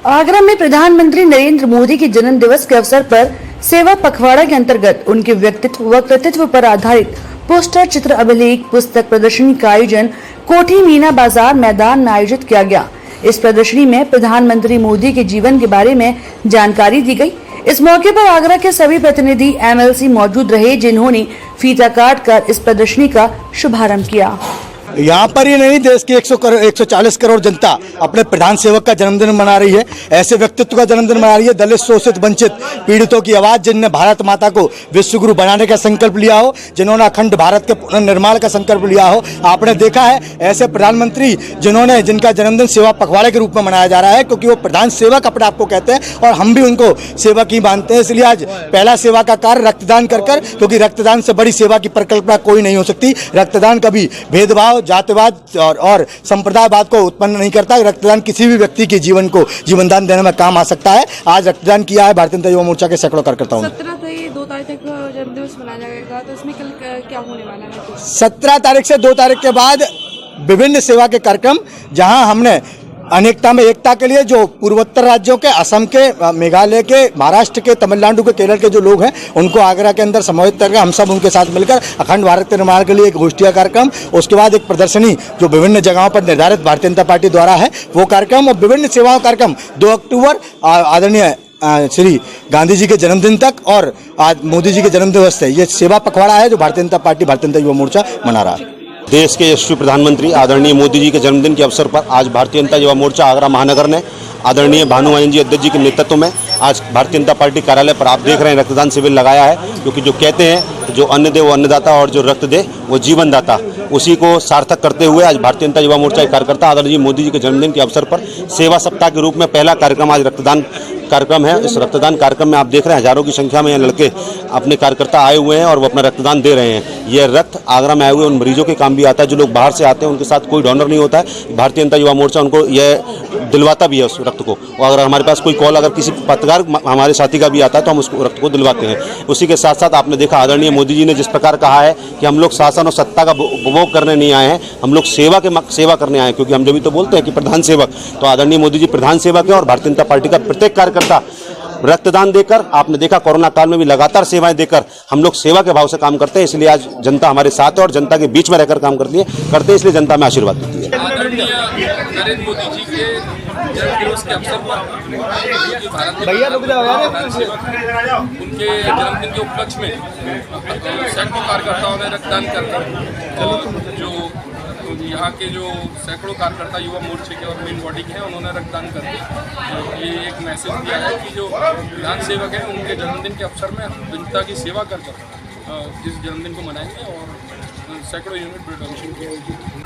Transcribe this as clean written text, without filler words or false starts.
आगरा में प्रधानमंत्री नरेंद्र मोदी के जन्म दिवस के अवसर पर सेवा पखवाड़ा के अंतर्गत उनके व्यक्तित्व व कृतित्व पर आधारित पोस्टर, चित्र, अभिलेख, पुस्तक प्रदर्शनी का आयोजन कोठी मीना बाजार मैदान में आयोजित किया गया। इस प्रदर्शनी में प्रधानमंत्री मोदी के जीवन के बारे में जानकारी दी गई। इस मौके पर आगरा के सभी प्रतिनिधि एमएलसी मौजूद रहे, जिन्होंने फीता काट कर इस प्रदर्शनी का शुभारंभ किया। यहाँ पर ही नहीं, देश की 140 करोड़ जनता अपने प्रधान सेवक का जन्मदिन मना रही है। ऐसे व्यक्तित्व का जन्मदिन मना रही है, दलित, शोषित, वंचित, पीड़ितों की आवाज, जिनने भारत माता को विश्व गुरु बनाने का संकल्प लिया हो, जिन्होंने अखंड भारत के पुनर्निर्माण का संकल्प लिया हो। आपने देखा है ऐसे प्रधानमंत्री जिनका जन्मदिन सेवा पखवाड़े के रूप में मनाया जा रहा है, क्योंकि वो प्रधान सेवक अपने आप को कहते हैं और हम भी उनको सेवक ही मानते हैं। इसलिए आज पहला सेवा का कार्य रक्तदान कर, क्योंकि रक्तदान से बड़ी सेवा की परिकल्पना कोई नहीं हो सकती। रक्तदान कभी भेदभाव, जातिवाद और संप्रदायवाद को उत्पन्न नहीं करता। रक्तदान किसी भी व्यक्ति के जीवन को जीवनदान देने में काम आ सकता है। आज रक्तदान किया है भारतीय जनता युवा मोर्चा के सैकड़ों कार्यकर्ताओं ने। 17 से 2 तारीख तक जन्मदिवस मनाया जाएगा, तो इसमें कल क्या होने वाला है? 17 तारीख से 2 तारीख के बाद विभिन्न सेवा के कार्यक्रम, जहां हमने अनेकता में एकता के लिए जो पूर्वोत्तर राज्यों के, असम के, मेघालय के, महाराष्ट्र के, तमिलनाडु के, केरल के जो लोग हैं, उनको आगरा के अंदर समाहित करके हम सब उनके साथ मिलकर अखंड भारत के निर्माण के लिए एक गोष्ठिया कार्यक्रम, उसके बाद एक प्रदर्शनी जो विभिन्न जगहों पर निर्धारित भारतीय जनता पार्टी द्वारा है वो कार्यक्रम, और विभिन्न सेवाओं कार्यक्रम 2 अक्टूबर आदरणीय श्री गांधी जी के जन्मदिन तक और आज मोदी जी के जन्मदिवस से ये सेवा पखवाड़ा है जो भारतीय जनता पार्टी, भारतीय जनता युवा मोर्चा मना रहा है। देश के यशस्वी प्रधानमंत्री आदरणीय मोदी जी के जन्मदिन के अवसर पर आज भारतीय जनता युवा मोर्चा आगरा महानगर ने आदरणीय भानुमोहन जी अध्यक्ष जी के नेतृत्व में आज भारतीय जनता पार्टी कार्यालय पर आप देख रहे हैं रक्तदान शिविर लगाया है, क्योंकि जो कहते हैं जो अन्न दे वो अन्नदाता और जो रक्त दे वो जीवनदाता, उसी को सार्थक करते हुए आज भारतीय जनता युवा मोर्चा के कार्यकर्ता आदरणीय मोदी जी के जन्मदिन के अवसर पर सेवा सप्ताह के रूप में पहला कार्यक्रम आज रक्तदान कार्यक्रम है। इस रक्तदान कार्यक्रम में आप देख रहे हैं हजारों की संख्या में लड़के अपने कार्यकर्ता आए हुए हैं और वो अपना रक्तदान दे रहे हैं। ये रक्त आगरा में आए हुए उन मरीजों के काम भी आता है जो लोग बाहर से आते हैं, उनके साथ कोई डोनर नहीं होता है। भारतीय जनता युवा मोर्चा उनको यह दिलवाता भी है उस रक्त को, और अगर हमारे पास कोई कॉल अगर किसी पत्रकार हमारे साथी का भी आता है तो हम उस रक्त को दिलवाते हैं। उसी के साथ साथ आपने देखा आदरणीय मोदी जी ने जिस प्रकार कहा है कि हम लोग शासन और सत्ता का उपभोग करने नहीं आए हैं, हम लोग सेवा करने आए हैं, क्योंकि हम जब भी तो बोलते हैं कि प्रधान सेवक, तो आदरणीय मोदी जी प्रधान सेवक है और भारतीय जनता पार्टी का प्रत्येक कार्यकर्ता रक्तदान देकर, आपने देखा कोरोना काल में भी लगातार सेवाएं देकर हम लोग सेवा के भाव से काम करते हैं। इसलिए आज जनता हमारे साथ है और जनता के बीच में रहकर काम करते हैं, इसलिए जनता में आशीर्वाद देती है। आदरणीय नरेंद्र मोदी जी के जन्मदिवस के अवसर पर उनके जन्मदिन के उपलक्ष्य में सैकड़ों कार्यकर्ताओं ने रक्तदान करके और जो यहाँ के जो सैकड़ों कार्यकर्ता युवा मोर्चे के और मेन बॉडी के हैं, उन्होंने रक्तदान करके ये एक मैसेज दिया है कि जो प्रधान सेवक हैं उनके जन्मदिन के अवसर में जनता की सेवा कर इस जन्मदिन को मनाएंगे और सैकड़ों यूनिट ब्लड डोनेशन